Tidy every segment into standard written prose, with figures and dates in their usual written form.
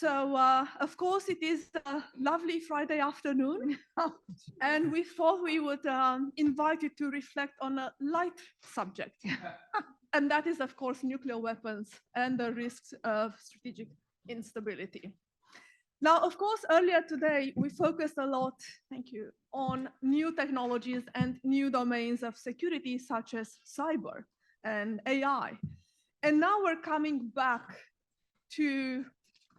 Of course, it is a lovely Friday afternoon, and we thought we would invite you to reflect on a light subject. And that is, of course, nuclear weapons and the risks of strategic instability. Now, of course, earlier today, we focused a lot, thank you, on new technologies and new domains of security, such as cyber and AI. And now we're coming back to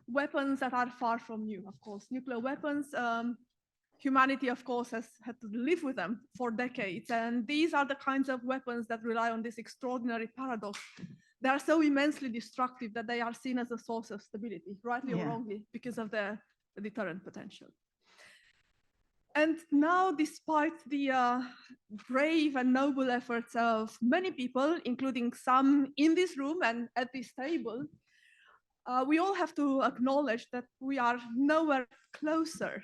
weapons that are far from new, of course. Nuclear weapons, humanity, of course, has had to live with them for decades. And these are the kinds of weapons that rely on this extraordinary paradox. They are so immensely destructive that they are seen as a source of stability, rightly or wrongly, because of their deterrent potential. And now, despite the brave and noble efforts of many people, including some in this room and at this table, we all have to acknowledge that we are nowhere closer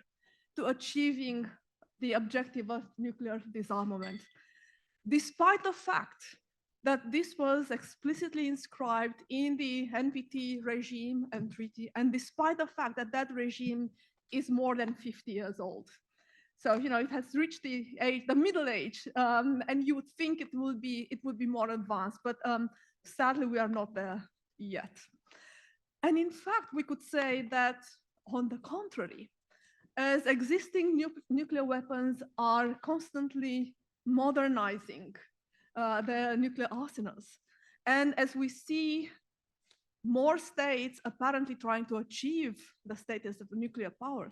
to achieving the objective of nuclear disarmament, despite the fact that this was explicitly inscribed in the NPT regime and treaty, and despite the fact that that regime is more than 50 years old. So, you know, it has reached the middle age, and you would think it would be more advanced, but sadly, we are not there yet. And in fact, we could say that, on the contrary, as existing nuclear weapons are constantly modernizing their nuclear arsenals, and as we see more states apparently trying to achieve the status of nuclear powers,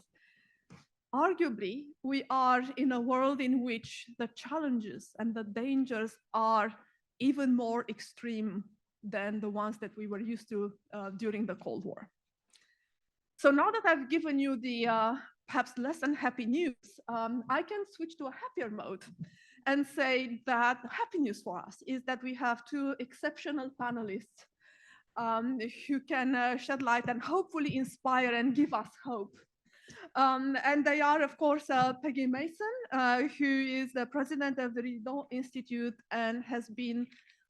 arguably, we are in a world in which the challenges and the dangers are even more extreme than the ones that we were used to during the Cold War. So now that I've given you the perhaps less than happy news, I can switch to a happier mode and say that the happy news for us is that we have two exceptional panelists who can shed light and hopefully inspire and give us hope. And they are, of course, Peggy Mason, who is the president of the Redon Institute and has been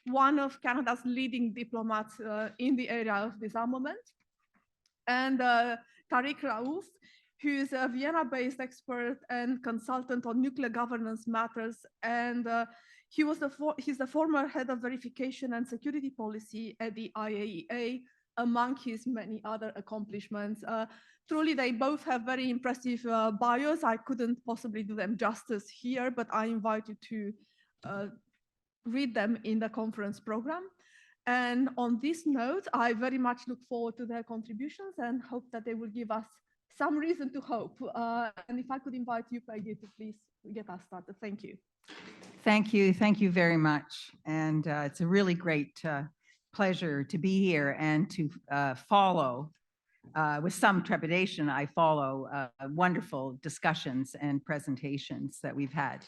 one of Canada's leading diplomats in the area of disarmament, and Tariq Raouf, who is a Vienna-based expert and consultant on nuclear governance matters, and he's the former head of verification and security policy at the IAEA, among his many other accomplishments. Truly, they both have very impressive bios. I couldn't possibly do them justice here, but I invite you to read them in the conference program. And on this note, I very much look forward to their contributions and hope that they will give us some reason to hope. And if I could invite you, Peggy, to please get us started. Thank you. Thank you. Thank you very much. And it's a really great pleasure to be here and to follow, with some trepidation, I follow wonderful discussions and presentations that we've had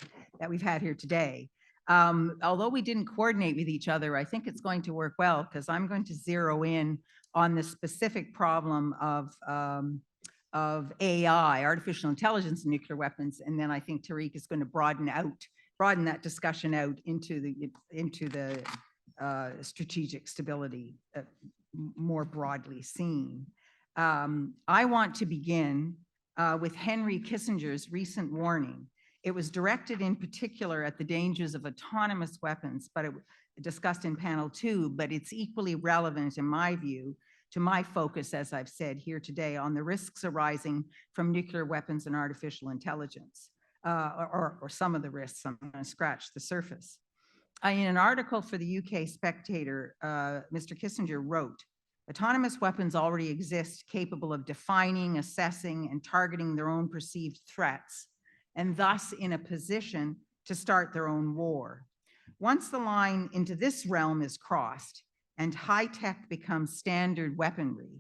here today. Although we didn't coordinate with each other, I think it's going to work well because I'm going to zero in on the specific problem of AI, artificial intelligence and nuclear weapons, and then I think Tariq is going to broaden that discussion out into the strategic stability more broadly seen. I want to begin with Henry Kissinger's recent warning. It was directed in particular at the dangers of autonomous weapons, but it was discussed in panel 2, but it's equally relevant in my view to my focus, as I've said here today, on the risks arising from nuclear weapons and artificial intelligence, or some of the risks. I'm going to scratch the surface. In an article for the UK Spectator, Mr. Kissinger wrote, "Autonomous weapons already exist capable of defining, assessing, and targeting their own perceived threats, and thus in a position to start their own war. Once the line into this realm is crossed and high tech becomes standard weaponry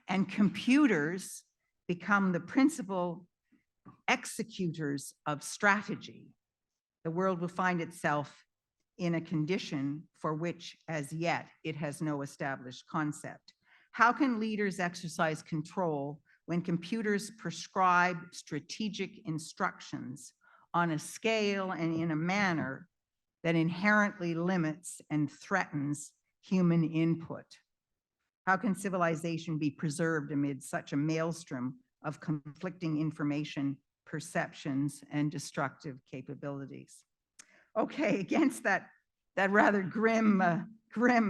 and computers become the principal executors of strategy, the world will find itself in a condition for which as yet it has no established concept. How can leaders exercise control when computers prescribe strategic instructions on a scale and in a manner that inherently limits and threatens human input? How can civilization be preserved amid such a maelstrom of conflicting information, perceptions, and destructive capabilities? Okay, against that rather grim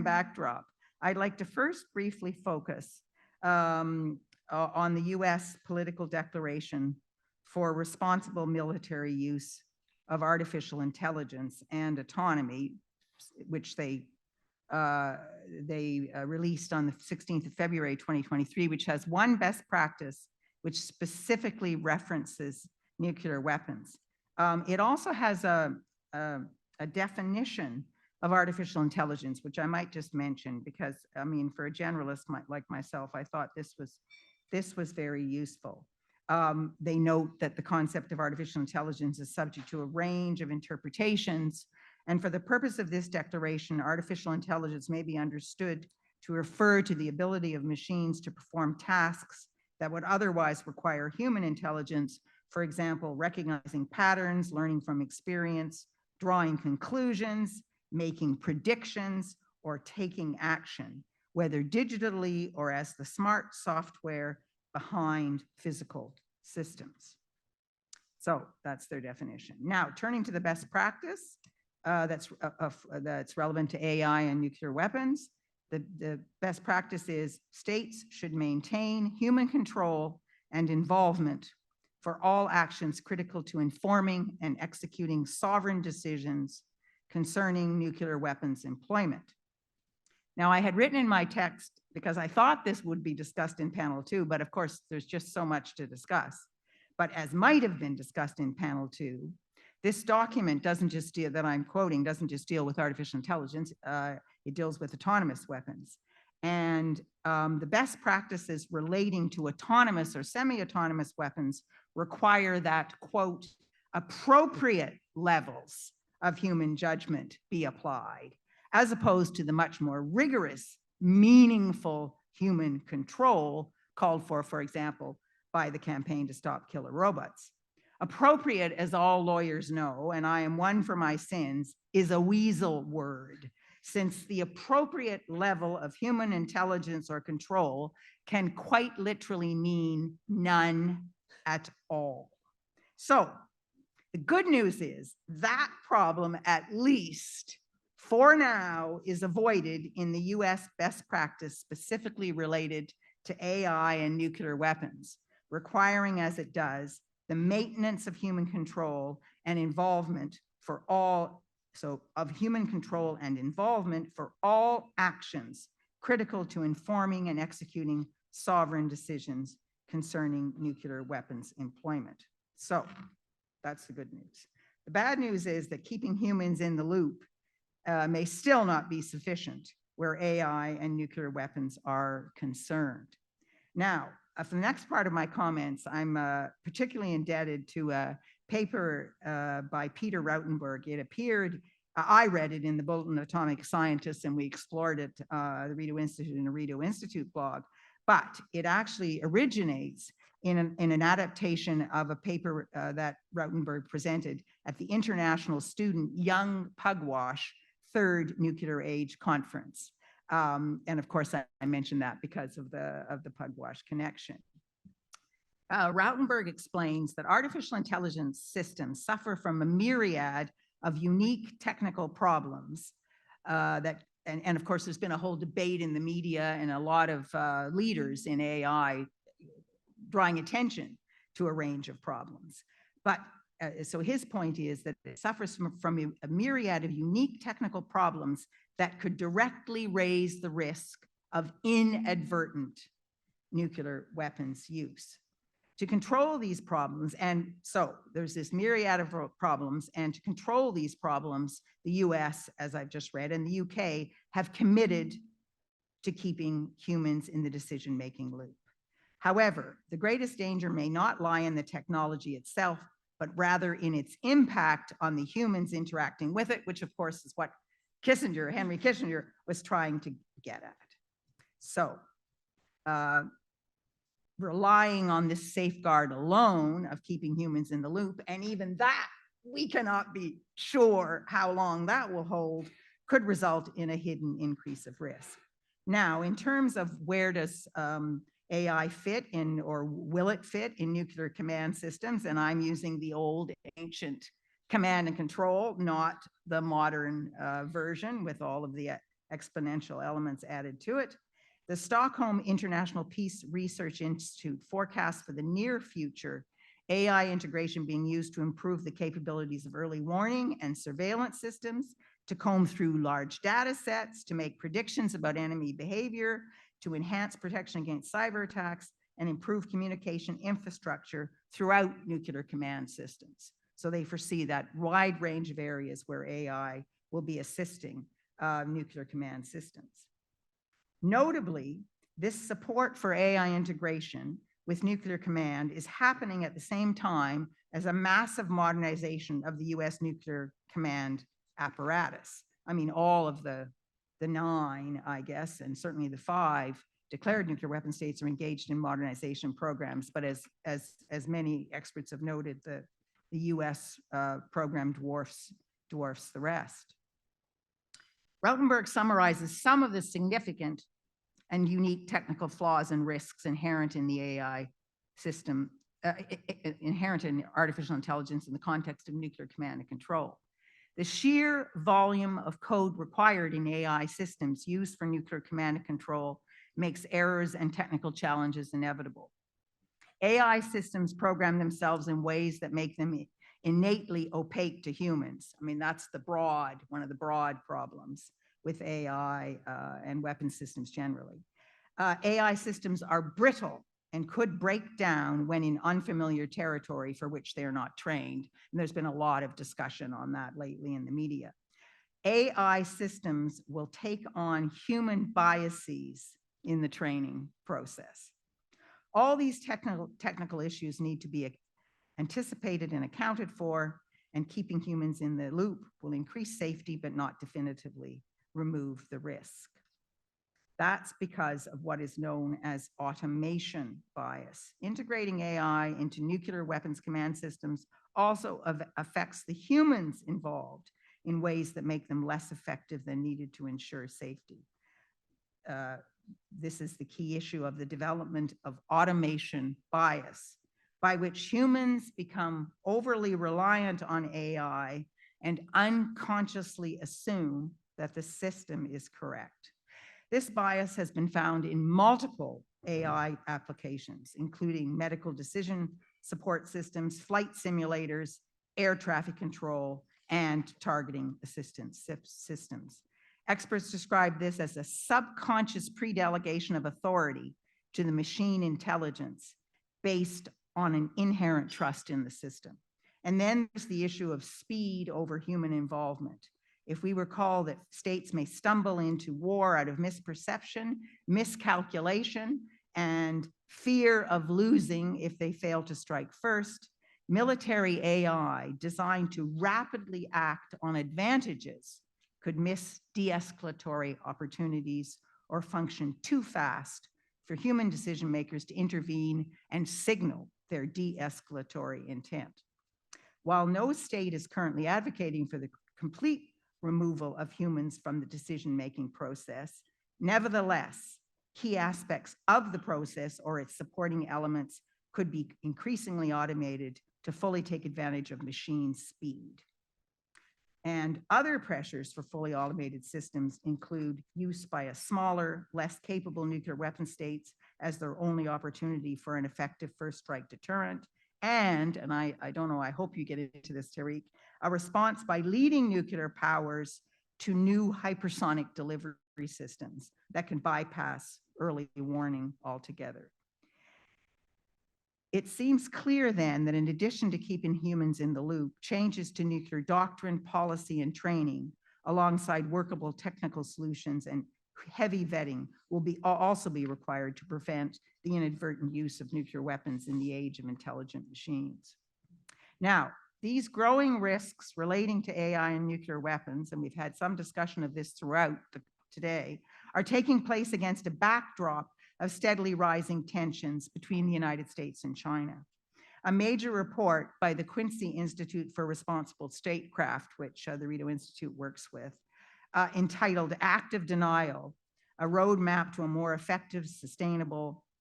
backdrop, I'd like to first briefly focus on the US political declaration for responsible military use of artificial intelligence and autonomy, which they released on the 16th of February, 2023, which has one best practice, which specifically references nuclear weapons. It also has a definition of artificial intelligence, which I might just mention because, I mean, for a generalist like myself, I thought this was very useful. They note that the concept of artificial intelligence is subject to a range of interpretations, and for the purpose of this declaration, artificial intelligence may be understood to refer to the ability of machines to perform tasks that would otherwise require human intelligence, for example, recognizing patterns, learning from experience, drawing conclusions, making predictions, or taking action, whether digitally or as the smart software behind physical systems. So that's their definition. Now, turning to the best practice that's relevant to AI and nuclear weapons, the best practice is states should maintain human control and involvement for all actions critical to informing and executing sovereign decisions concerning nuclear weapons employment. Now, I had written in my text, because I thought this would be discussed in panel 2, but of course, there's just so much to discuss. But as might have been discussed in panel 2, this document doesn't just deal, that I'm quoting, doesn't just deal with artificial intelligence, it deals with autonomous weapons. And the best practices relating to autonomous or semi-autonomous weapons require that, quote, appropriate levels of human judgment be applied, as opposed to the much more rigorous, meaningful human control called for example, by the Campaign to Stop Killer Robots. Appropriate, as all lawyers know, and I am one for my sins, is a weasel word, since the appropriate level of human intelligence or control can quite literally mean none at all. So the good news is that problem, at least for now, is avoided in the US best practice specifically related to AI and nuclear weapons, requiring, as it does, the maintenance of human control and involvement for all, so of human control and involvement for all actions critical to informing and executing sovereign decisions concerning nuclear weapons employment. So that's the good news. The bad news is that keeping humans in the loop may still not be sufficient where AI and nuclear weapons are concerned. Now, for the next part of my comments, I'm particularly indebted to a paper by Peter Rautenberg. It appeared, I read it in the Bulletin of Atomic Scientists, and we explored it, the Rideau Institute and the Rideau Institute blog, but it actually originates in an adaptation of a paper that Rautenberg presented at the International Student Young Pugwash Third Nuclear Age Conference. And of course, I mentioned that because of the Pugwash connection. Rautenberg explains that artificial intelligence systems suffer from a myriad of unique technical problems and of course, there's been a whole debate in the media and a lot of leaders in AI drawing attention to a range of problems. But so his point is that it suffers from a myriad of unique technical problems that could directly raise the risk of inadvertent nuclear weapons use. To control these problems, and so there's this myriad of problems, and to control these problems, the US, as I've just read, and the UK have committed to keeping humans in the decision-making loop. However, the greatest danger may not lie in the technology itself, but rather in its impact on the humans interacting with it, which of course is what Henry Kissinger was trying to get at. So, relying on this safeguard alone of keeping humans in the loop, and even that, we cannot be sure how long that will hold, could result in a hidden increase of risk. Now, in terms of where does AI fit in, or will it fit in nuclear command systems? And I'm using the old ancient command and control, not the modern version with all of the exponential elements added to it. The Stockholm International Peace Research Institute forecasts for the near future AI integration being used to improve the capabilities of early warning and surveillance systems, to comb through large data sets, to make predictions about enemy behavior, to enhance protection against cyber attacks, and improve communication infrastructure throughout nuclear command systems. So they foresee that wide range of areas where AI will be assisting nuclear command systems. Notably, this support for AI integration with nuclear command is happening at the same time as a massive modernization of the US nuclear command apparatus. I mean, all of the 9, I guess, and certainly the 5 declared nuclear weapon states are engaged in modernization programs. But as many experts have noted, the US program dwarfs the rest. Rautenberg summarizes some of the significant and unique technical flaws and risks inherent in the AI system, inherent in artificial intelligence in the context of nuclear command and control. The sheer volume of code required in AI systems used for nuclear command and control makes errors and technical challenges inevitable. AI systems program themselves in ways that make them innately opaque to humans. I mean, that's one of the broad problems with AI and weapon systems generally. AI systems are brittle and could break down when in unfamiliar territory for which they are not trained. And there's been a lot of discussion on that lately in the media. AI systems will take on human biases in the training process. All these technical issues need to be anticipated and accounted for, and keeping humans in the loop will increase safety but not definitively remove the risk. That's because of what is known as automation bias. Integrating AI into nuclear weapons command systems also affects the humans involved in ways that make them less effective than needed to ensure safety. This is the key issue of the development of automation bias, by which humans become overly reliant on AI and unconsciously assume that the system is correct. This bias has been found in multiple AI applications, including medical decision support systems, flight simulators, air traffic control, and targeting assistance systems. Experts describe this as a subconscious pre-delegation of authority to the machine intelligence based on an inherent trust in the system. And then there's the issue of speed over human involvement. If we recall that states may stumble into war out of misperception, miscalculation, and fear of losing if they fail to strike first, military AI designed to rapidly act on advantages could miss de-escalatory opportunities or function too fast for human decision makers to intervene and signal their de-escalatory intent. While no state is currently advocating for the complete removal of humans from the decision-making process, nevertheless, key aspects of the process or its supporting elements could be increasingly automated to fully take advantage of machine speed. And other pressures for fully automated systems include use by a smaller, less capable nuclear weapon states as their only opportunity for an effective first strike deterrent. And I don't know, I hope you get into this, Tariq, a response by leading nuclear powers to new hypersonic delivery systems that can bypass early warning altogether. It seems clear then that in addition to keeping humans in the loop, changes to nuclear doctrine, policy, and training, alongside workable technical solutions and heavy vetting, will also be required to prevent the inadvertent use of nuclear weapons in the age of intelligent machines. Now, these growing risks relating to AI and nuclear weapons, and we've had some discussion of this throughout today, are taking place against a backdrop of steadily rising tensions between the United States and China. A major report by the Quincy Institute for Responsible Statecraft, which the Rideau Institute works with, entitled Active Denial, a roadmap to a more effective,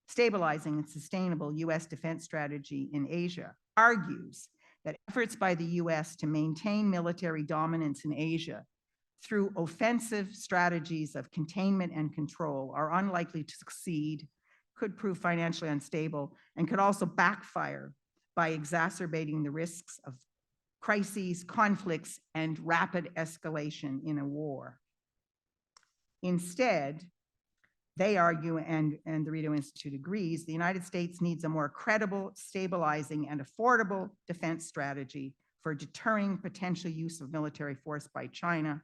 stabilizing and sustainable U.S. defense strategy in Asia, argues that efforts by the U.S. to maintain military dominance in Asia through offensive strategies of containment and control are unlikely to succeed, could prove financially unstable, and could also backfire by exacerbating the risks of crises, conflicts, and rapid escalation in a war. Instead, they argue, and the Rideau Institute agrees, the United States needs a more credible, stabilizing, and affordable defense strategy for deterring potential use of military force by China,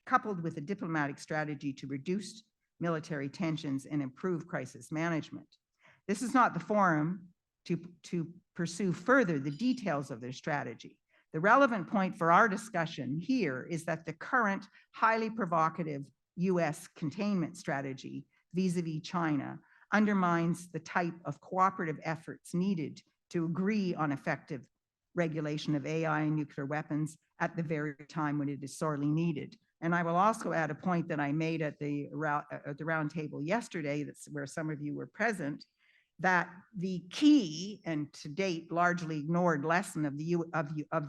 coupled with a diplomatic strategy to reduce military tensions and improve crisis management. This is not the forum to pursue further the details of their strategy. The relevant point for our discussion here is that the current highly provocative US containment strategy vis-a-vis China undermines the type of cooperative efforts needed to agree on effective regulation of AI and nuclear weapons at the very time when it is sorely needed. And I will also add a point that I made at the round table yesterday, that's where some of you were present, that the key and to date largely ignored lesson of the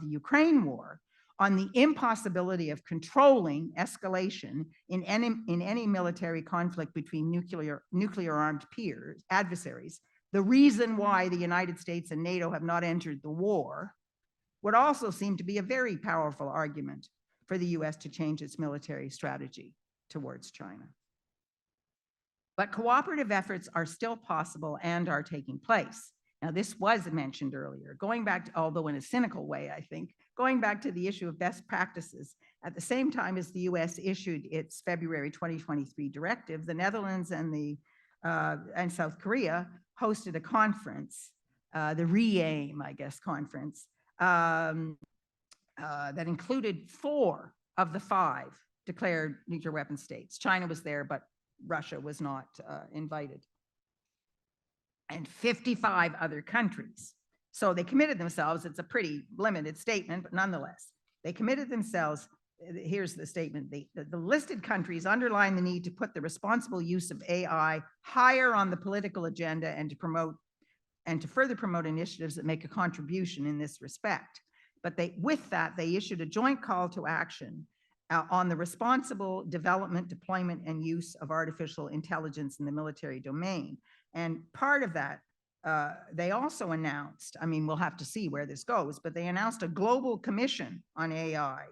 Ukraine war on the impossibility of controlling escalation in any military conflict between nuclear armed adversaries, the reason why the United States and NATO have not entered the war, would also seem to be a very powerful argument for the US to change its military strategy towards China. But cooperative efforts are still possible and are taking place. Now, this was mentioned earlier, going back to, although in a cynical way, I think, going back to the issue of best practices. At the same time as the US issued its February 2023 directive, the Netherlands and South Korea hosted a conference, the RE-AIM, I guess, conference, that included 4 of the 5 declared nuclear weapon states. China was there, but Russia was not invited. And 55 other countries. So they committed themselves, it's a pretty limited statement, but nonetheless, they committed themselves. Here's the statement. The listed countries underline the need to put the responsible use of AI higher on the political agenda and to further promote initiatives that make a contribution in this respect. But with that, they issued a joint call to action on the responsible development, deployment, and use of artificial intelligence in the military domain. And part of that, they also announced, I mean, we'll have to see where this goes, but they announced a global commission on AI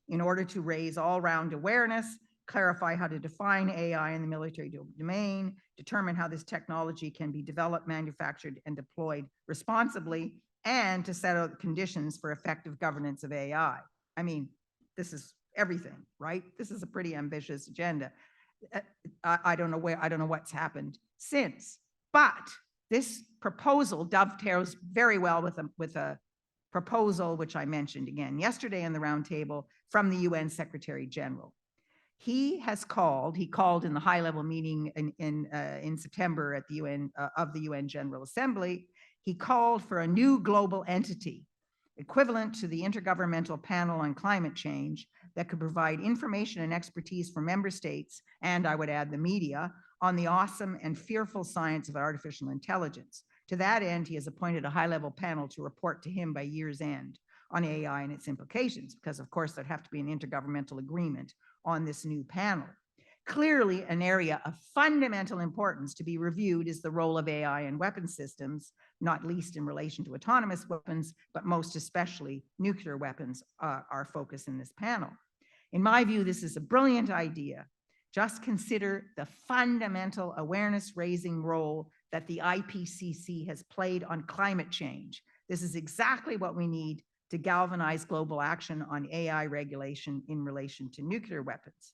in order to raise all-round awareness, clarify how to define AI in the military domain, determine how this technology can be developed, manufactured, and deployed responsibly, and to set out conditions for effective governance of AI. I mean, this is everything, right? This is a pretty ambitious agenda. I don't know what's happened since, but this proposal dovetails very well with a proposal which I mentioned again yesterday in the roundtable from the UN Secretary General. He called in the high-level meeting in September at the UN of the UN General Assembly. He called for a new global entity equivalent to the Intergovernmental Panel on Climate Change that could provide information and expertise for member states, and I would add the media, on the awesome and fearful science of artificial intelligence. To that end, he has appointed a high-level panel to report to him by year's end on AI and its implications, because of course there'd have to be an intergovernmental agreement on this new panel. Clearly, an area of fundamental importance to be reviewed is the role of AI in weapon systems, not least in relation to autonomous weapons, but most especially nuclear weapons, our focus in this panel. In my view, this is a brilliant idea. Just consider the fundamental awareness-raising role that the IPCC has played on climate change. This is exactly what we need to galvanize global action on AI regulation in relation to nuclear weapons.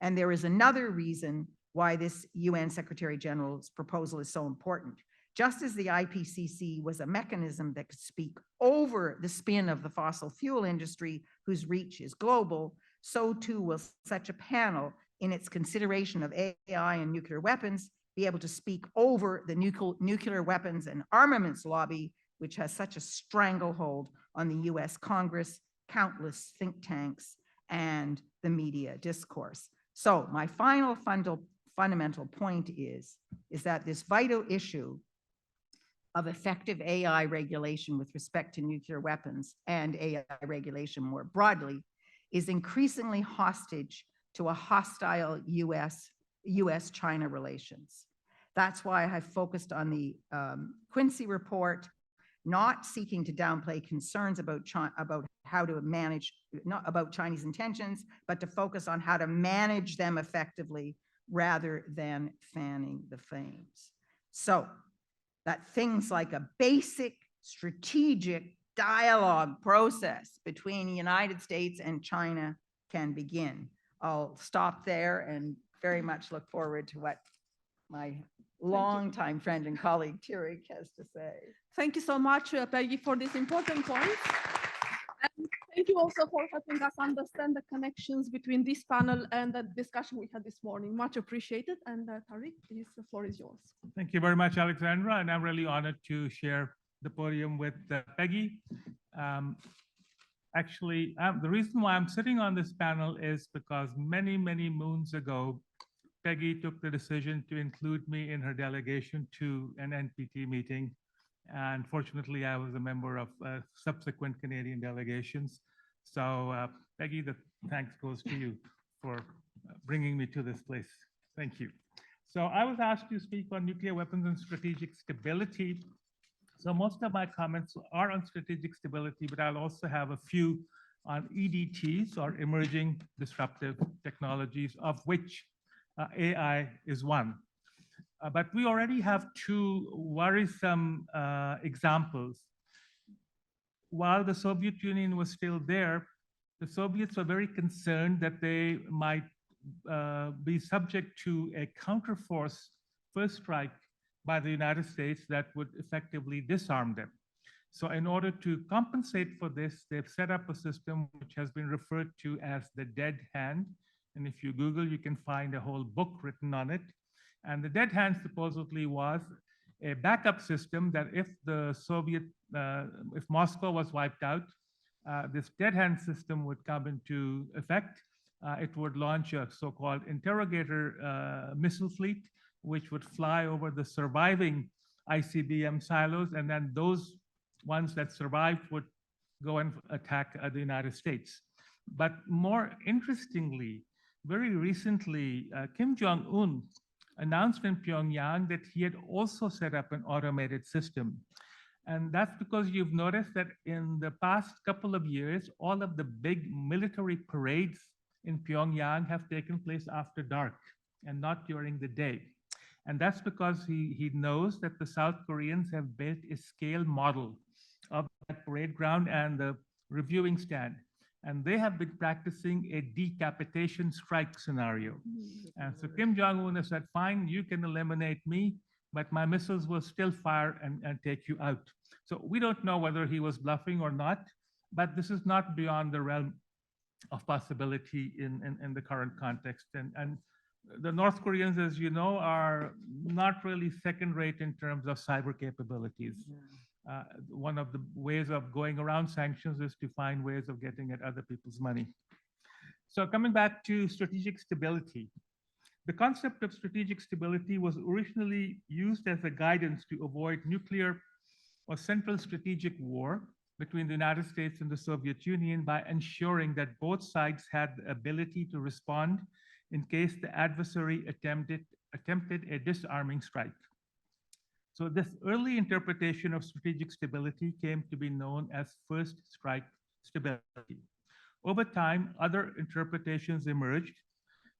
And there is another reason why this UN Secretary General's proposal is so important. Just as the IPCC was a mechanism that could speak over the spin of the fossil fuel industry, whose reach is global, so too will such a panel, in its consideration of AI and nuclear weapons, be able to speak over the nuclear weapons and armaments lobby, which has such a stranglehold on the US Congress, countless think tanks, and the media discourse. So my final fundamental point is that this vital issue of effective AI regulation with respect to nuclear weapons and AI regulation more broadly is increasingly hostage to a hostile US-China relations. That's why I have focused on the Quincy report, not seeking to downplay concerns about how to manage, not about Chinese intentions, but to focus on how to manage them effectively rather than fanning the flames. So that things like a basic strategic dialogue process between the United States and China can begin. I'll stop there and very much look forward to what my longtime friend and colleague Thierry has to say. Thank you so much, Peggy, for this important point. And thank you also for helping us understand the connections between this panel and the discussion we had this morning. Much appreciated. And Tariq, please, the floor is yours. Thank you very much, Alexandra. And I'm really honored to share the podium with Peggy. Actually, the reason why I'm sitting on this panel is because many, many moons ago, Peggy took the decision to include me in her delegation to an NPT meeting. And fortunately, I was a member of subsequent Canadian delegations. So Peggy, the thanks goes to you for bringing me to this place. Thank you. So I was asked to speak on nuclear weapons and strategic stability. So most of my comments are on strategic stability, but I'll also have a few on EDTs, or emerging disruptive technologies, of which AI is one. But we already have two worrisome examples. While the Soviet Union was still there, the Soviets were very concerned that they might be subject to a counterforce first strike by the United States that would effectively disarm them. So in order to compensate for this, they've set up a system which has been referred to as the dead hand. And if you Google, you can find a whole book written on it. And the dead hand supposedly was a backup system that if the if Moscow was wiped out, this dead hand system would come into effect. It would launch a so-called interrogator missile fleet, which would fly over the surviving ICBM silos. And then those ones that survived would go and attack the United States. But more interestingly, very recently, Kim Jong-un announced in Pyongyang that he had also set up an automated system. And that's because you've noticed that in the past couple of years, all of the big military parades in Pyongyang have taken place after dark and not during the day. And that's because he knows that the South Koreans have built a scale model of that parade ground and the reviewing stand. And they have been practicing a decapitation strike scenario. And so Kim Jong-un has said, fine, you can eliminate me, but my missiles will still fire and take you out. So we don't know whether he was bluffing or not, but this is not beyond the realm of possibility in the current context. And the North Koreans, as you know, are not really second rate in terms of cyber capabilities. One of the ways of going around sanctions is to find ways of getting at other people's money. So coming back to strategic stability, the concept of strategic stability was originally used as a guidance to avoid nuclear or central strategic war between the United States and the Soviet Union by ensuring that both sides had the ability to respond in case the adversary attempted a disarming strike. So this early interpretation of strategic stability came to be known as first strike stability. Over time, other interpretations emerged.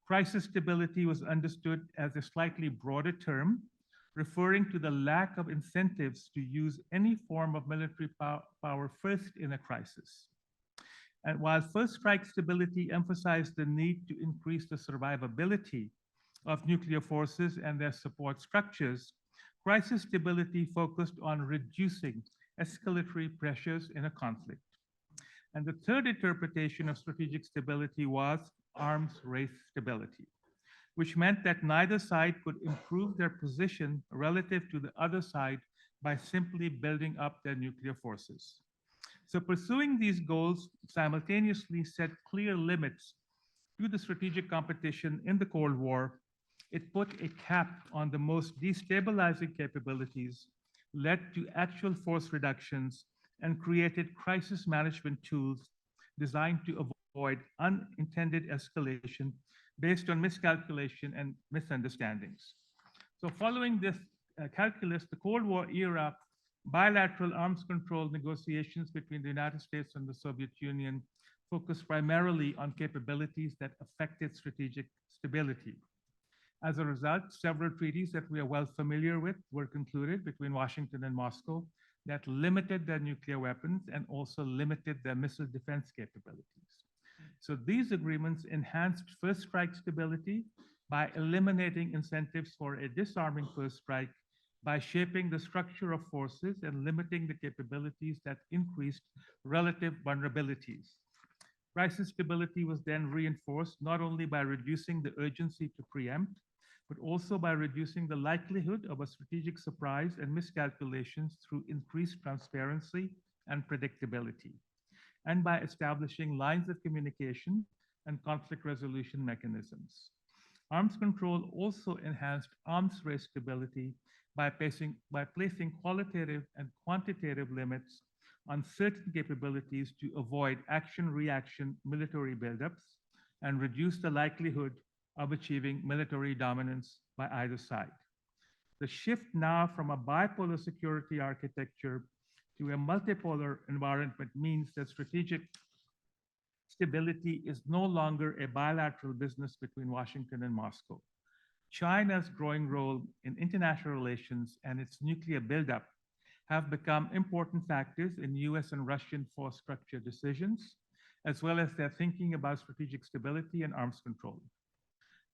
Crisis stability was understood as a slightly broader term, referring to the lack of incentives to use any form of military power first in a crisis. And while first strike stability emphasized the need to increase the survivability of nuclear forces and their support structures, crisis stability focused on reducing escalatory pressures in a conflict. And the third interpretation of strategic stability was arms race stability, which meant that neither side could improve their position relative to the other side by simply building up their nuclear forces. So pursuing these goals simultaneously set clear limits to the strategic competition in the Cold War It put a cap on the most destabilizing capabilities, led to actual force reductions, and created crisis management tools designed to avoid unintended escalation based on miscalculation and misunderstandings. So following this calculus, the Cold War era bilateral arms control negotiations between the United States and the Soviet Union focused primarily on capabilities that affected strategic stability. As a result, several treaties that we are well familiar with were concluded between Washington and Moscow that limited their nuclear weapons and also limited their missile defense capabilities. So these agreements enhanced first strike stability by eliminating incentives for a disarming first strike, by shaping the structure of forces and limiting the capabilities that increased relative vulnerabilities. Crisis stability was then reinforced not only by reducing the urgency to preempt, but also by reducing the likelihood of a strategic surprise and miscalculations through increased transparency and predictability, and by establishing lines of communication and conflict resolution mechanisms. Arms control also enhanced arms race stability by placing qualitative and quantitative limits on certain capabilities to avoid action-reaction military buildups and reduce the likelihood of achieving military dominance by either side. The shift now from a bipolar security architecture to a multipolar environment means that strategic stability is no longer a bilateral business between Washington and Moscow. China's growing role in international relations and its nuclear buildup have become important factors in US and Russian force structure decisions, as well as their thinking about strategic stability and arms control.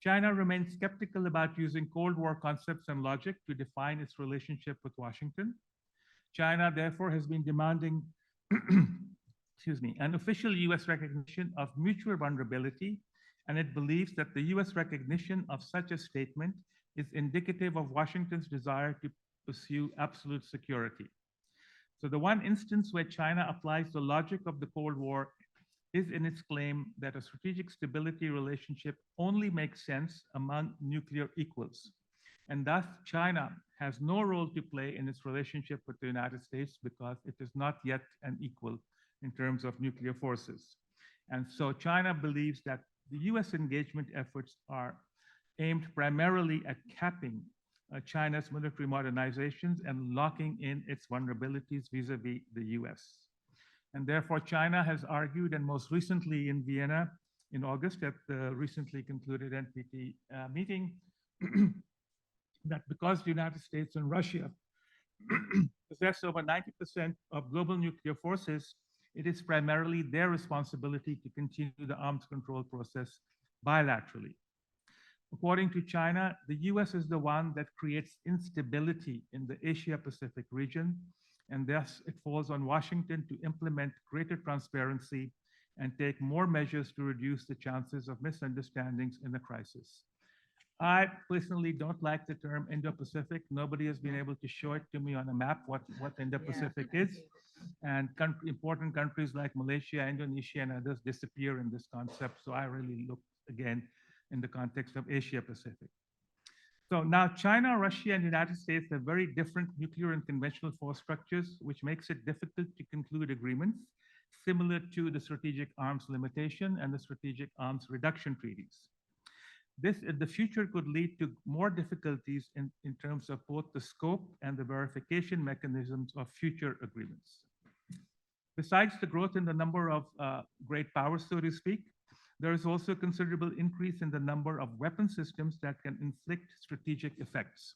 China remains skeptical about using Cold War concepts and logic to define its relationship with Washington. China, therefore, has been demanding an official US recognition of mutual vulnerability, and it believes that the US recognition of such a statement is indicative of Washington's desire to pursue absolute security. So the one instance where China applies the logic of the Cold War is in its claim that a strategic stability relationship only makes sense among nuclear equals. And thus, China has no role to play in its relationship with the United States because it is not yet an equal in terms of nuclear forces. And so China believes that the US engagement efforts are aimed primarily at capping China's military modernizations and locking in its vulnerabilities vis-a-vis the US. And therefore, China has argued, and most recently in Vienna in August at the recently concluded NPT meeting, that because the United States and Russia possess over 90% of global nuclear forces, it is primarily their responsibility to continue the arms control process bilaterally. According to China, the US is the one that creates instability in the Asia-Pacific region, and thus it falls on Washington to implement greater transparency and take more measures to reduce the chances of misunderstandings in the crisis. I personally don't like the term Indo-Pacific. Nobody has been able to show it to me on a map what Indo-Pacific is. And important countries like Malaysia, Indonesia, and others disappear in this concept. So I really look again in the context of Asia-Pacific. So now China, Russia, and the United States have very different nuclear and conventional force structures, which makes it difficult to conclude agreements similar to the strategic arms limitation and the strategic arms reduction treaties. This in the future could lead to more difficulties in terms of both the scope and the verification mechanisms of future agreements. Besides the growth in the number of great powers, so to speak, there is also a considerable increase in the number of weapon systems that can inflict strategic effects.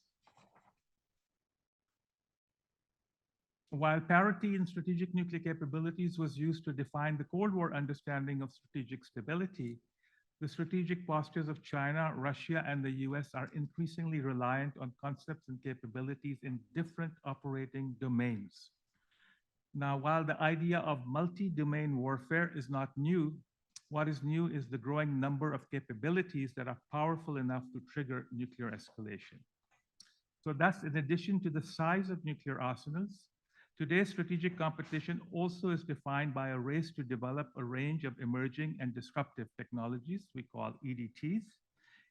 While parity in strategic nuclear capabilities was used to define the Cold War understanding of strategic stability, the strategic postures of China, Russia, and the US are increasingly reliant on concepts and capabilities in different operating domains. Now, while the idea of multi-domain warfare is not new, what is new is the growing number of capabilities that are powerful enough to trigger nuclear escalation. So thus, in addition to the size of nuclear arsenals, today's strategic competition also is defined by a race to develop a range of emerging and disruptive technologies we call EDTs,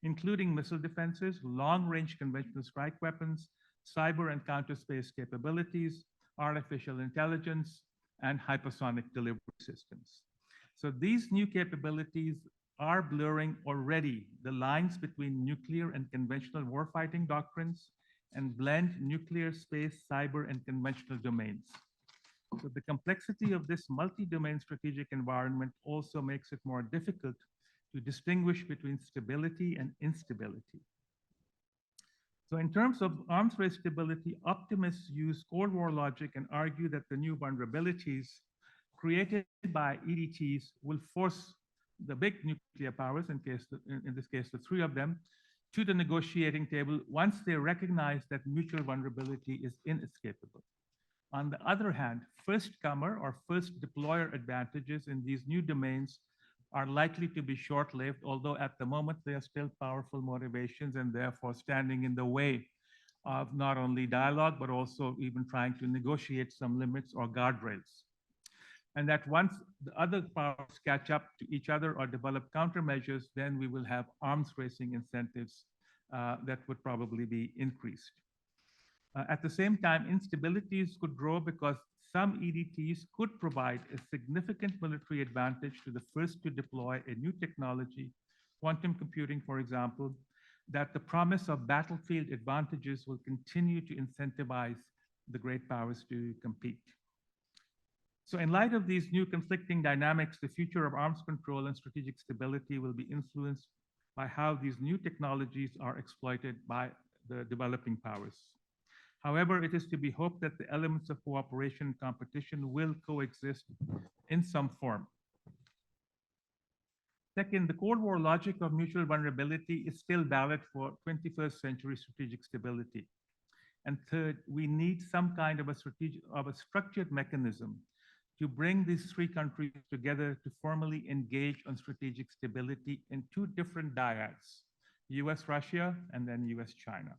including missile defenses, long-range conventional strike weapons, cyber and counter-space capabilities, artificial intelligence, and hypersonic delivery systems. So these new capabilities are blurring already the lines between nuclear and conventional warfighting doctrines and blend nuclear, space, cyber, and conventional domains. So the complexity of this multi-domain strategic environment also makes it more difficult to distinguish between stability and instability. So in terms of arms race stability, optimists use Cold War logic and argue that the new vulnerabilities created by EDTs will force the big nuclear powers, in this case, the three of them, to the negotiating table once they recognize that mutual vulnerability is inescapable. On the other hand, first comer or first deployer advantages in these new domains are likely to be short-lived, although at the moment they are still powerful motivations and therefore standing in the way of not only dialogue, but also even trying to negotiate some limits or guardrails. And that once the other powers catch up to each other or develop countermeasures, then we will have arms racing incentives that would probably be increased. At the same time, instabilities could grow because some EDTs could provide a significant military advantage to the first to deploy a new technology, quantum computing, for example, that the promise of battlefield advantages will continue to incentivize the great powers to compete. So in light of these new conflicting dynamics, the future of arms control and strategic stability will be influenced by how these new technologies are exploited by the developing powers. However, it is to be hoped that the elements of cooperation and competition will coexist in some form. Second, the Cold War logic of mutual vulnerability is still valid for 21st century strategic stability. And third, we need some kind of a structured mechanism to bring these three countries together to formally engage on strategic stability in two different dyads, US-Russia and then US-China.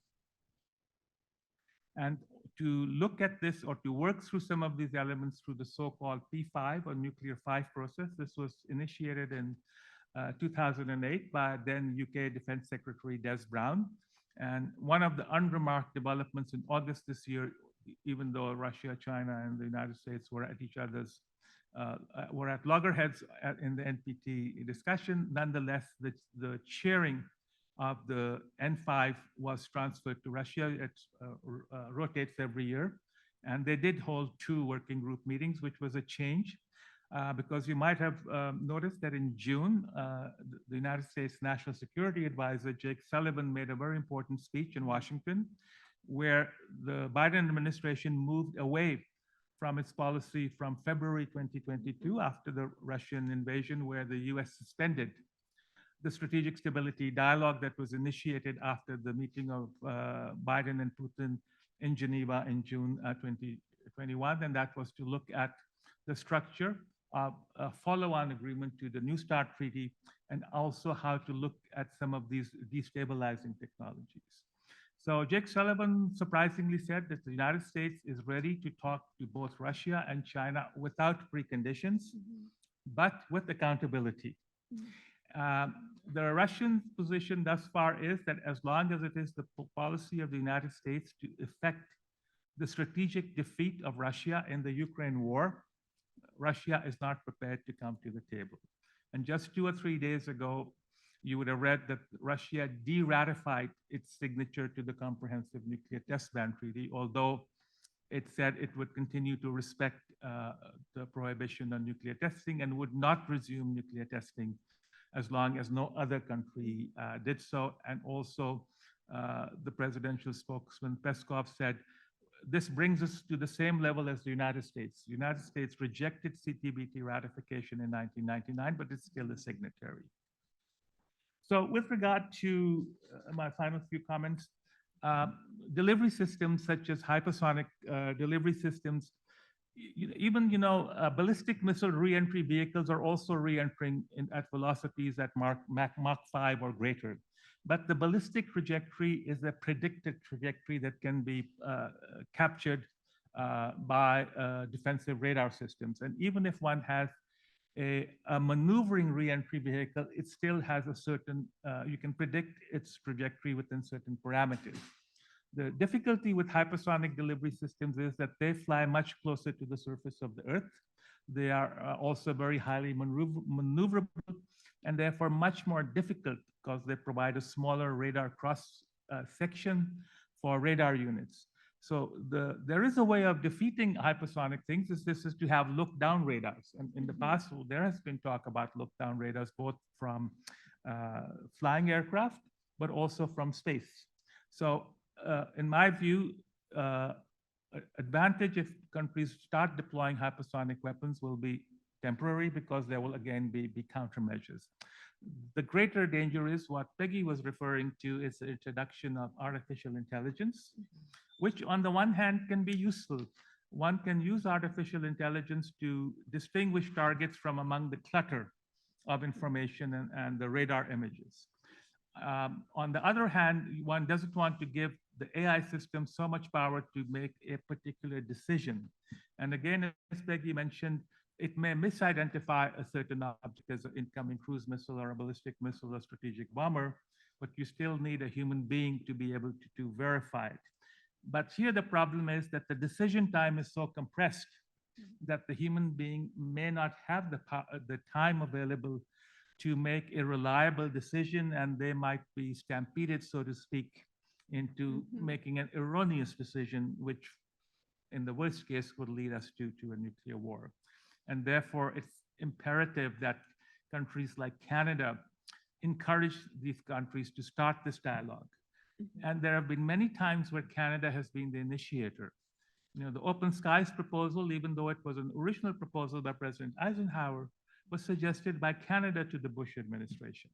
And to look at this or to work through some of these elements through the so-called P5 or Nuclear 5 process, this was initiated in 2008 by then UK Defense Secretary Des Brown. And one of the unremarked developments in August this year, even though Russia, China, and the United States were at each other's, were at loggerheads in the NPT discussion, nonetheless, the chairing of the N5 was transferred to Russia. It rotates every year. And they did hold 2 working group meetings, which was a change because you might have noticed that in June, the United States National Security Advisor, Jake Sullivan, made a very important speech in Washington where the Biden administration moved away from its policy from February 2022 after the Russian invasion, where the US suspended the strategic stability dialogue that was initiated after the meeting of Biden and Putin in Geneva in June 2021. And that was to look at the structure of a follow-on agreement to the New START Treaty and also how to look at some of these destabilizing technologies. So Jake Sullivan surprisingly said that the United States is ready to talk to both Russia and China without preconditions, but with accountability. The Russian position thus far is that as long as it is the policy of the United States to effect the strategic defeat of Russia in the Ukraine war, Russia is not prepared to come to the table. And just 2 or 3 days ago, you would have read that Russia de-ratified its signature to the Comprehensive Nuclear Test Ban Treaty, although it said it would continue to respect the prohibition on nuclear testing and would not resume nuclear testing as long as no other country did so. And also the presidential spokesman Peskov said, this brings us to the same level as the United States. The United States rejected CTBT ratification in 1999, but it's still a signatory. So with regard to my final few comments, delivery systems such as hypersonic delivery systems, even ballistic missile re-entry vehicles are also re-entering at velocities at Mach 5 or greater. But the ballistic trajectory is a predicted trajectory that can be captured by defensive radar systems. And even if one has a maneuvering re-entry vehicle, it still has a certain, you can predict its trajectory within certain parameters. The difficulty with hypersonic delivery systems is that they fly much closer to the surface of the Earth. They are also very highly maneuverable and therefore much more difficult because they provide a smaller radar cross section for radar units. So there is a way of defeating hypersonic things. This is to have look-down radars. And in the past, there has been talk about look-down radars, both from flying aircraft, but also from space. So in my view, advantage if countries start deploying hypersonic weapons will be temporary because there will again be countermeasures. The greater danger is what Peggy was referring to is the introduction of artificial intelligence, which on the one hand can be useful. One can use artificial intelligence to distinguish targets from among the clutter of information and the radar images. On the other hand, one doesn't want to give the AI system so much power to make a particular decision. And again, as Peggy mentioned, it may misidentify a certain object as an incoming cruise missile or a ballistic missile or strategic bomber, but you still need a human being to be able to verify it. But here the problem is that the decision time is so compressed that the human being may not have the time available to make a reliable decision, and they might be stampeded, so to speak, into making an erroneous decision, which in the worst case would lead us to a nuclear war. And therefore, it's imperative that countries like Canada encourage these countries to start this dialogue. And there have been many times where Canada has been the initiator. You know, the Open Skies proposal, even though it was an original proposal by President Eisenhower, was suggested by Canada to the Bush administration.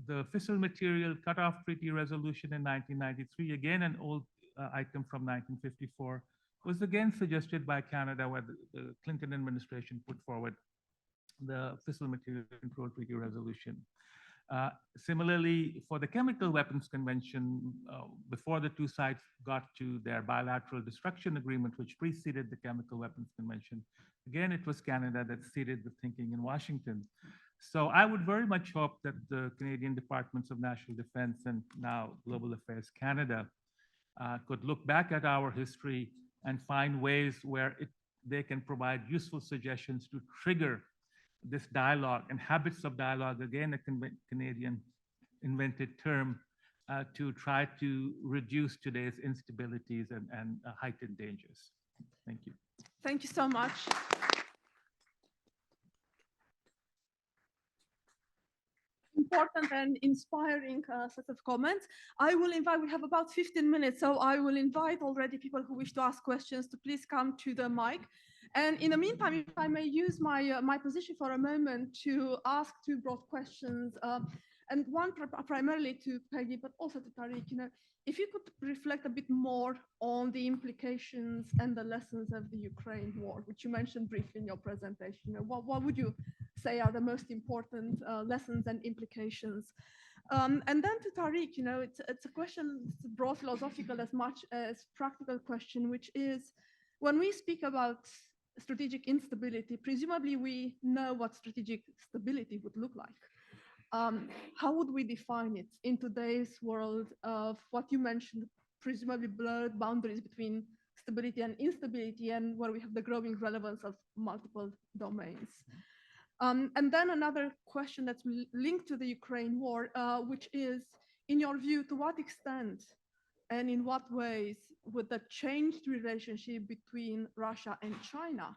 The Fissile Material Cutoff Treaty Resolution in 1993, again an old item from 1954, was again suggested by Canada, where the Clinton administration put forward the Fissile Material Control Treaty Resolution. Similarly, for the Chemical Weapons Convention, before the two sides got to their bilateral destruction agreement, which preceded the Chemical Weapons Convention, again, it was Canada that seeded the thinking in Washington. So I would very much hope that the Canadian Departments of National Defense and now Global Affairs Canada could look back at our history and find ways where they can provide useful suggestions to trigger this dialogue and habits of dialogue, again, a Canadian invented term, to try to reduce today's instabilities and heightened dangers. Thank you. Thank you so much. Important and inspiring set of comments. I will invite, we have about 15 minutes, so I will invite already people who wish to ask questions to please come to the mic. And in the meantime, if I may use my position for a moment to ask two broad questions, and one primarily to Peggy, but also to Tariq, you know, if you could reflect a bit more on the implications and the lessons of the Ukraine war, which you mentioned briefly in your presentation. You know, what would you say are the most important lessons and implications? And then to Tariq, you know, it's a question, it's a broad philosophical as much as practical question, which is, when we speak about strategic instability, presumably we know what strategic stability would look like. How would we define it in today's world of what you mentioned, presumably blurred boundaries between stability and instability, and where we have the growing relevance of multiple domains? And then another question that's linked to the Ukraine war, which is, in your view, to what extent and in what ways would the changed relationship between Russia and China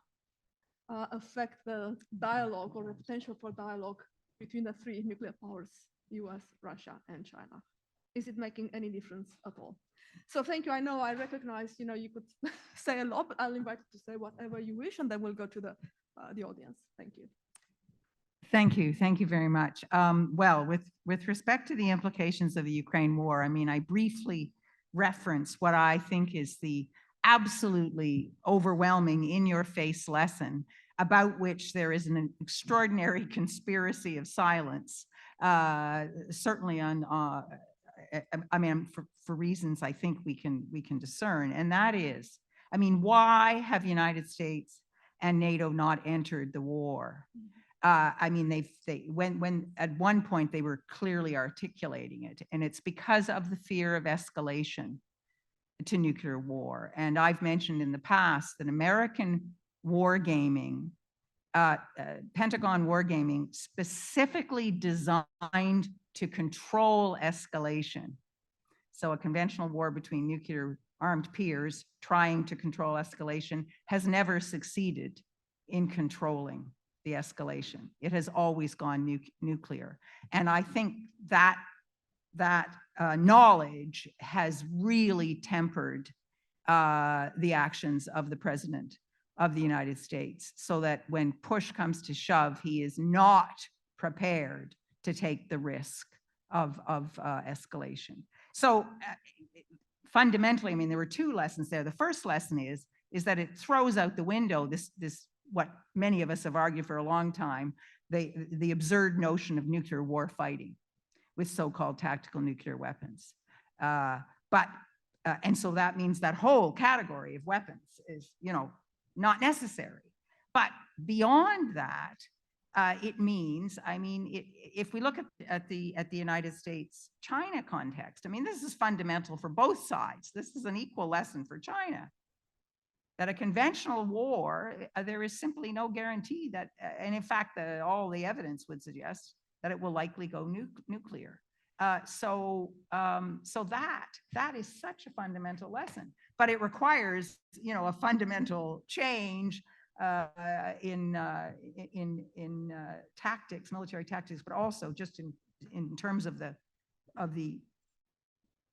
affect the dialogue or the potential for dialogue between the three nuclear powers, US, Russia, and China? Is it making any difference at all? So thank you. I know, I recognize, you know, you could say a lot, but I'll invite you to say whatever you wish, and then we'll go to the audience. Thank you. Thank you. Thank you very much. Well, with respect to the implications of the Ukraine war, I mean, I briefly reference what I think is the absolutely overwhelming in-your-face lesson about which there is an extraordinary conspiracy of silence, certainly on, I mean, for reasons I think we can discern, and that is, I mean, why have United States and NATO not entered the war. I mean, when at one point they were clearly articulating it, and it's because of the fear of escalation to nuclear war. And I've mentioned in the past that American wargaming, Pentagon wargaming, specifically designed to control escalation. So a conventional war between nuclear armed peers trying to control escalation has never succeeded in controlling the escalation. It has always gone nuclear. And I think that knowledge has really tempered the actions of the President of the United States, so that when push comes to shove, he is not prepared to take the risk of escalation. So fundamentally, I mean, there were two lessons there. The first lesson is that it throws out the window this what many of us have argued for a long time, the absurd notion of nuclear war fighting with so-called tactical nuclear weapons. And so that means that whole category of weapons is, not necessary. But beyond that, it means, I mean, if we look at the United States-China context, I mean, this is fundamental for both sides. This is an equal lesson for China, that a conventional war, there is simply no guarantee that, and in fact, all the evidence would suggest that it will likely go nuclear. So that is such a fundamental lesson, but it requires, a fundamental change in tactics, military tactics, but also just in terms of the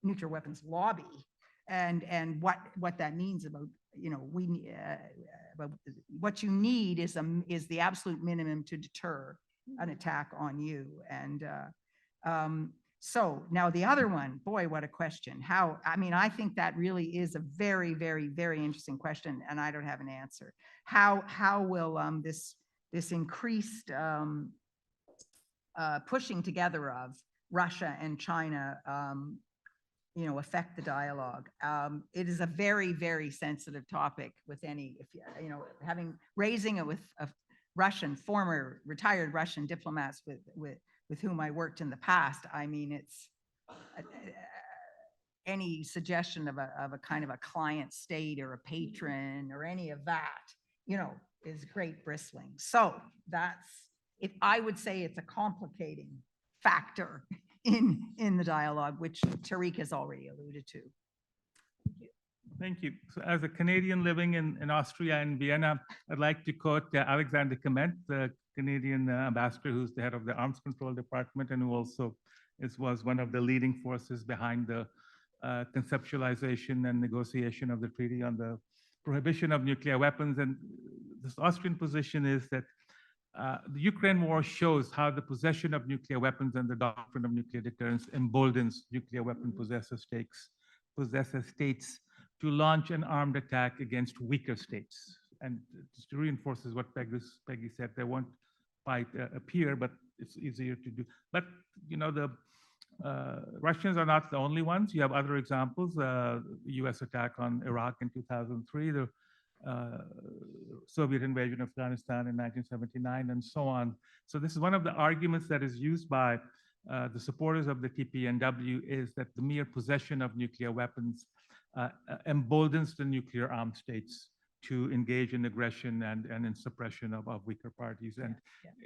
nuclear weapons lobby and what that means about, but what you need is the absolute minimum to deter an attack on you. And so now the other one, boy, what a question. I think that really is a very, very, very interesting question, and I don't have an answer. How will this increased pushing together of Russia and China affect the dialogue? It is a very, very sensitive topic with raising it with former retired Russian diplomats with whom I worked in the past. I mean, it's any suggestion of a kind of a client state or a patron or any of that, is great bristling. So I would say it's a complicating factor in the dialogue, which Tariq has already alluded to. Thank you. So as a Canadian living in Austria and Vienna, I'd like to quote Alexander Clement, the Canadian ambassador who's the head of the Arms Control Department and who also was one of the leading forces behind the conceptualization and negotiation of the Treaty on the Prohibition of Nuclear Weapons. And this Austrian position is that the Ukraine war shows how the possession of nuclear weapons and the doctrine of nuclear deterrence emboldens nuclear weapon possessor states to launch an armed attack against weaker states. And just to reinforces what Peggy said, they won't fight a peer, but it's easier to do. But the Russians are not the only ones. You have other examples. The US attack on Iraq in 2003, the Soviet invasion of Afghanistan in 1979, and so on. So this is one of the arguments that is used by the supporters of the TPNW, is that the mere possession of nuclear weapons emboldens the nuclear armed states to engage in aggression and in suppression of weaker parties. And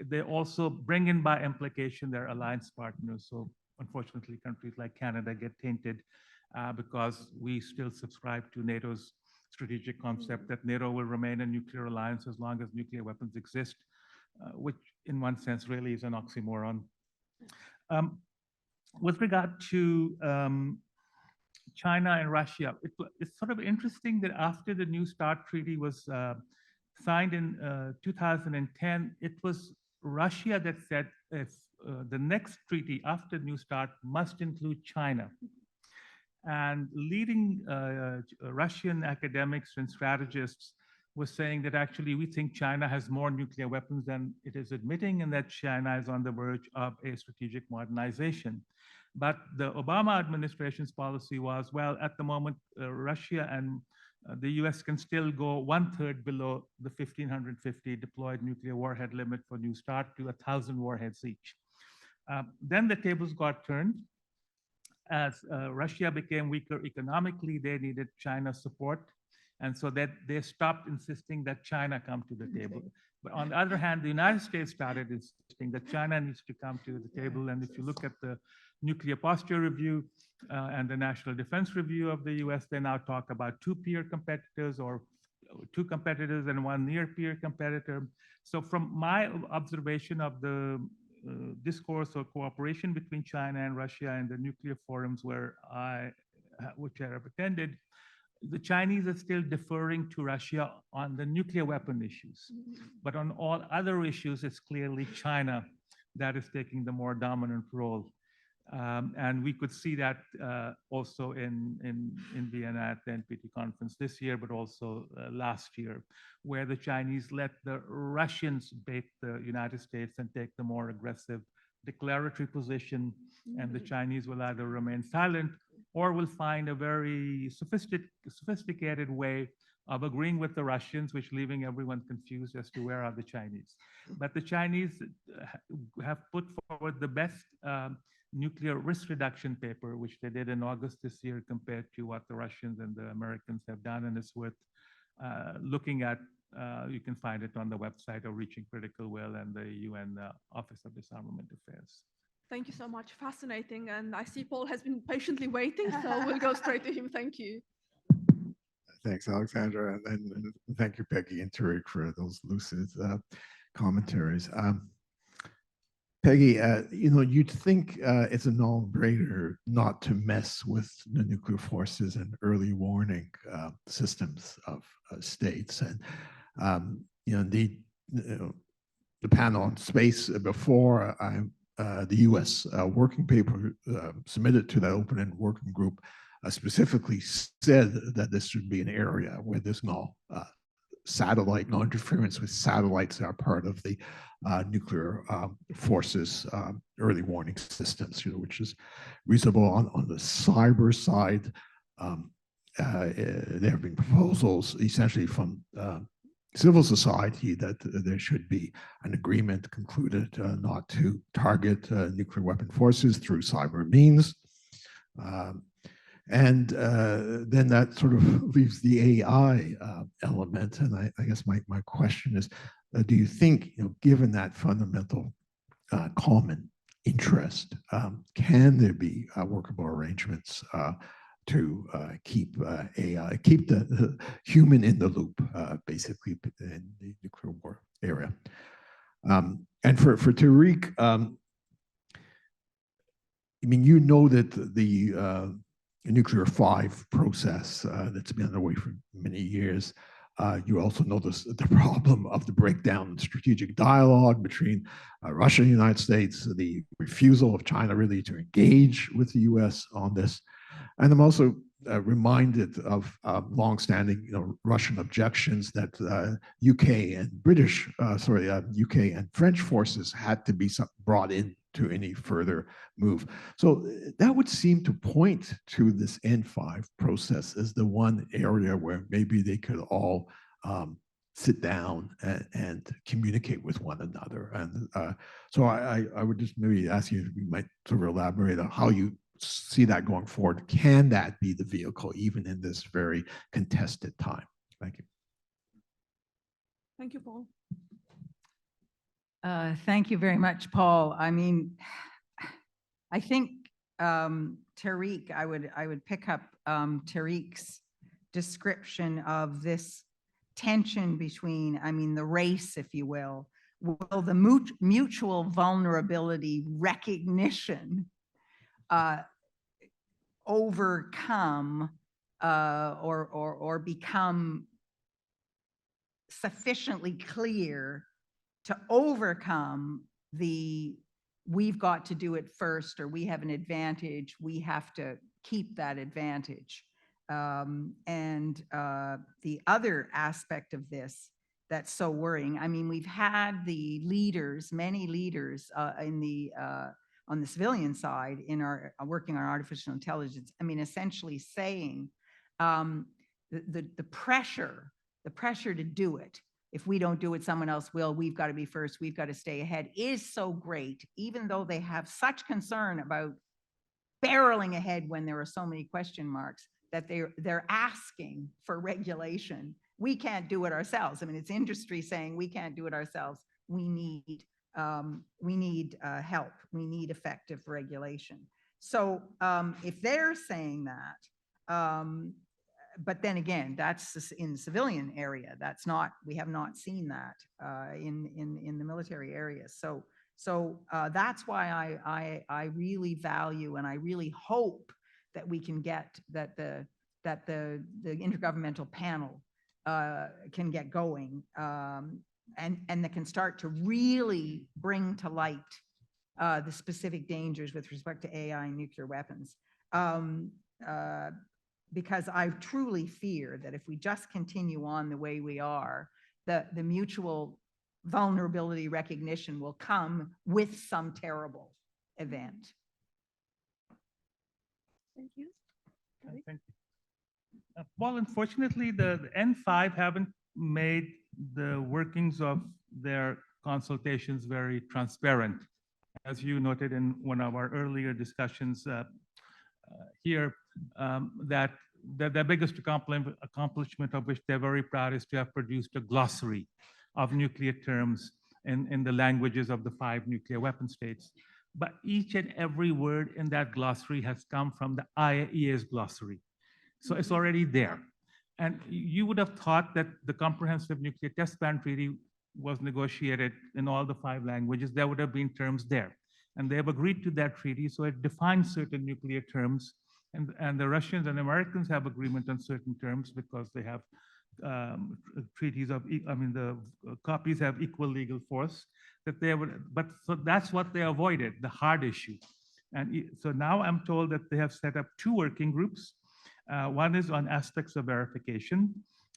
they also bring in by implication their alliance partners. So unfortunately, countries like Canada get tainted because we still subscribe to NATO's strategic concept that NATO will remain a nuclear alliance as long as nuclear weapons exist, which in one sense really is an oxymoron. With regard to China and Russia, it's sort of interesting that after the New START Treaty was signed in 2010, it was Russia that said if the next treaty after New START must include China. And leading Russian academics and strategists were saying that actually we think China has more nuclear weapons than it is admitting, and that China is on the verge of a strategic modernization. But the Obama administration's policy was, well, at the moment, Russia and the US can still go 1/3 below the 1,550 deployed nuclear warhead limit for New START to 1,000 warheads each. Then the tables got turned. As Russia became weaker economically, they needed China's support. And so that they stopped insisting that China come to the table. But on the other hand, the United States started insisting that China needs to come to the table. And if you look at the Nuclear Posture Review and the National Defense Review of the US, they now talk about two peer competitors or two competitors and one near peer competitor. So from my observation of the discourse or cooperation between China and Russia and the nuclear forums which I have attended, the Chinese are still deferring to Russia on the nuclear weapon issues. But on all other issues, it's clearly China that is taking the more dominant role. And we could see that also in Vienna at the NPT conference this year, but also last year, where the Chinese let the Russians bait the United States and take the more aggressive declaratory position, and the Chinese will either remain silent or will find a very sophisticated way of agreeing with the Russians, which leaving everyone confused as to where are the Chinese. But the Chinese have put forward the best nuclear risk reduction paper, which they did in August this year, compared to what the Russians and the Americans have done. And it's worth looking at. You can find it on the website of Reaching Critical Will and the UN Office of Disarmament Affairs. Thank you so much. Fascinating. And I see Paul has been patiently waiting, so we'll go straight to him. Thank you. Thanks, Alexandra. And thank you, Peggy and Tariq, for those lucid commentaries. Peggy, you'd think it's a non-brainer not to mess with the nuclear forces and early warning systems of states. And, the panel on space before the US working paper submitted to the open-end working group specifically said that this should be an area where there's no satellite, no interference with satellites that are part of the nuclear forces early warning systems, which is reasonable. On the cyber side, there have been proposals essentially from civil society that there should be an agreement concluded not to target nuclear weapon forces through cyber means. And then that sort of leaves the AI element. And I guess my question is, do you think, given that fundamental common interest, can there be workable arrangements to keep AI, keep the human in the loop, basically, in the nuclear war area? And for Tariq, that the nuclear 5 process that's been underway for many years. You also notice the problem of the breakdown in strategic dialogue between Russia and the United States, the refusal of China really to engage with the US on this. And I'm also reminded of longstanding Russian objections that UK and French forces had to be brought in to any further move. So that would seem to point to this N5 process as the one area where maybe they could all sit down and communicate with one another. And so I would just maybe ask you if you might sort of elaborate on how you see that going forward. Can that be the vehicle even in this very contested time? Thank you. Thank you, Paul. Thank you very much, Paul. I mean, I think Tariq, I would pick up Tariq's description of this tension between, the race, if you will the mutual vulnerability recognition overcome or become sufficiently clear to overcome the we've got to do it first, or we have an advantage, we have to keep that advantage. And the other aspect of this that's so worrying, we've had the leaders, many leaders in the on the civilian side in our working on artificial intelligence, essentially saying the pressure to do it. If we don't do it, someone else will. We've got to be first. We've got to stay ahead is so great, even though they have such concern about barreling ahead when there are so many question marks, that they're asking for regulation. We can't do it ourselves. I mean, it's industry saying we can't do it ourselves. We need help. We need effective regulation. So if they're saying that, but then again, that's in the civilian area. That's not, we have not seen that in the military areas. So that's why I really value, and I really hope that we can get that the intergovernmental panel can get going, and that can start to really bring to light the specific dangers with respect to AI and nuclear weapons. Because I truly fear that if we just continue on the way we are, the mutual vulnerability recognition will come with some terrible event. Thank you. Thank you. Paul, unfortunately, the N5 haven't made the workings of their consultations very transparent. As you noted in one of our earlier discussions here, that the biggest accomplishment of which they're very proud is to have produced a glossary of nuclear terms in the languages of the 5 nuclear weapon states. But each and every word in that glossary has come from the IAEA's glossary. So it's already there. And you would have thought that the Comprehensive Nuclear Test Ban Treaty was negotiated in all the 5 languages. There would have been terms there. And they have agreed to that treaty, so it defines certain nuclear terms. And the Russians and Americans have agreement on certain terms because they have treaties of, the copies have equal legal force. But so that's what they avoided, the hard issue. And so now I'm told that they have set up 2 working groups. One is on aspects of verification,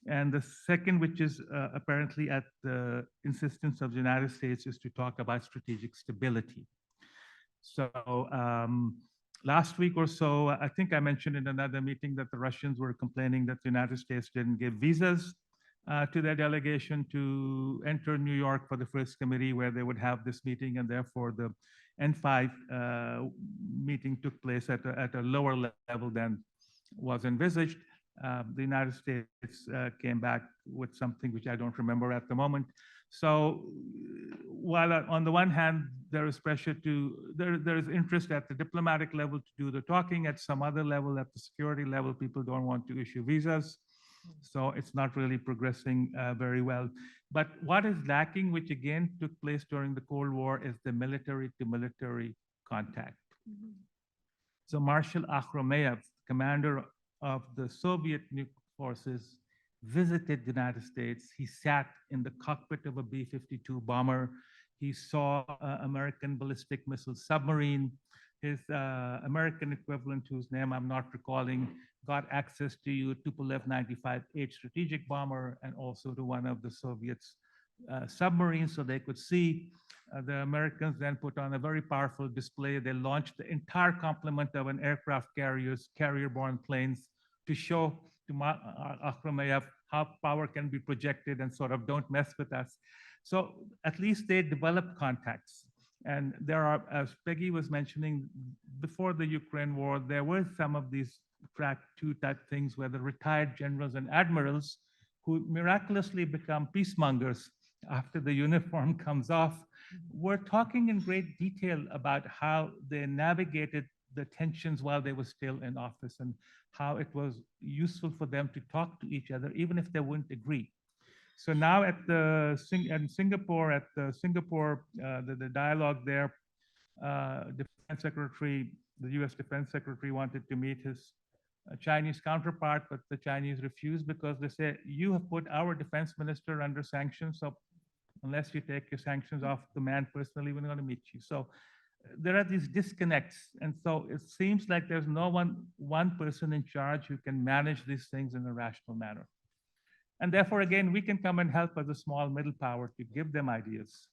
and the second, which is apparently at the insistence of the United States, is to talk about strategic stability. So last week or so, I think I mentioned in another meeting that the Russians were complaining that the United States didn't give visas to their delegation to enter New York for the first committee where they would have this meeting, and therefore the N5 meeting took place at a lower level than was envisaged. The United States came back with something which I don't remember at the moment. So while on the one hand, there is pressure there is interest at the diplomatic level to do the talking, at some other level, at the security level, people don't want to issue visas. So it's not really progressing very well. But what is lacking, which again took place during the Cold War, is the military to military contact. So Marshal Akhromeyev, commander of the Soviet nuclear forces, visited the United States. He sat in the cockpit of a B-52 bomber. He saw American ballistic missile submarine. His American equivalent, whose name I'm not recalling, got access to a Tupolev 95H strategic bomber and also to one of the Soviets' submarines so they could see. The Americans then put on a very powerful display. They launched the entire complement of an aircraft carriers, carrier-borne planes, to show to Akhromeyev how power can be projected and sort of don't mess with us. So at least they developed contacts. And there are, as Peggy was mentioning, before the Ukraine war, there were some of these track 2 type things where the retired generals and admirals who miraculously become peacemongers after the uniform comes off, were talking in great detail about how they navigated the tensions while they were still in office and how it was useful for them to talk to each other, even if they wouldn't agree. So now at Singapore, the dialogue there, Defense Secretary, the US Defense Secretary wanted to meet his Chinese counterpart, but the Chinese refused because they said, you have put our defense minister under sanctions, so unless you take your sanctions off the man personally, we're not going to meet you. So there are these disconnects. And so it seems like there's no one person in charge who can manage these things in a rational manner. And therefore, again, we can come and help as a small middle power to give them ideas.